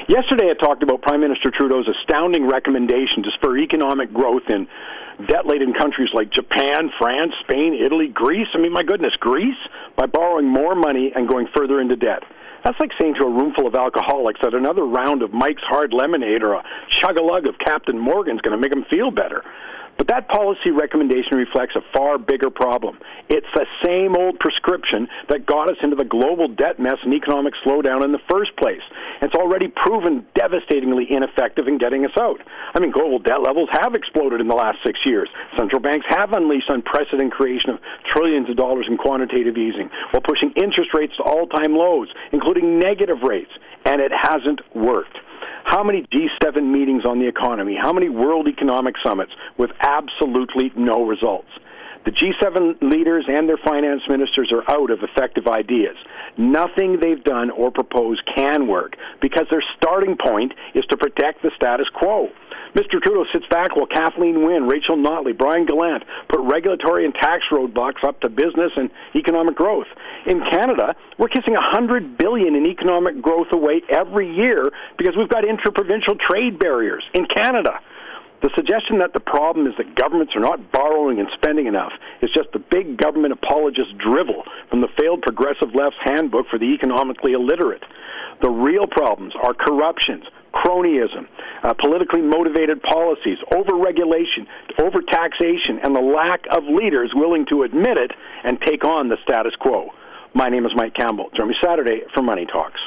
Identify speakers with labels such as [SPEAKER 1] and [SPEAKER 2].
[SPEAKER 1] Yesterday I talked about Prime Minister Trudeau's astounding recommendation to spur economic growth in debt-laden countries like Japan, France, Spain, Italy, Greece. I mean, my goodness, Greece? By borrowing more money and going further into debt. That's like saying to a room full of alcoholics that another round of Mike's Hard Lemonade or a chug-a-lug of Captain Morgan's going to make them feel better. But that policy recommendation reflects a far bigger problem. It's the same old prescription that got us into the global debt mess and economic slowdown in the first place. It's already proven devastatingly ineffective in getting us out. I mean, global debt levels have exploded in the last 6 years. Central banks have unleashed unprecedented creation of trillions of dollars in quantitative easing while pushing interest rates to all-time lows, including negative rates, and it hasn't worked. How many G7 meetings on the economy? How many World Economic Summits with absolutely no results? The G7 leaders and their finance ministers are out of effective ideas. Nothing they've done or proposed can work because their starting point is to protect the status quo. Mr. Trudeau sits back while Kathleen Wynne, Rachel Notley, Brian Gallant put regulatory and tax roadblocks up to business and economic growth. In Canada, we're kissing $100 billion in economic growth away every year because we've got inter-provincial trade barriers in Canada. The suggestion that the problem is that governments are not borrowing and spending enough is just the big government apologist drivel from the failed progressive left's handbook for the economically illiterate. The real problems are corruptions, cronyism, politically motivated policies, over-regulation, over-taxation, and the lack of leaders willing to admit it and take on the status quo. My name is Mike Campbell. Join me Saturday for Money Talks.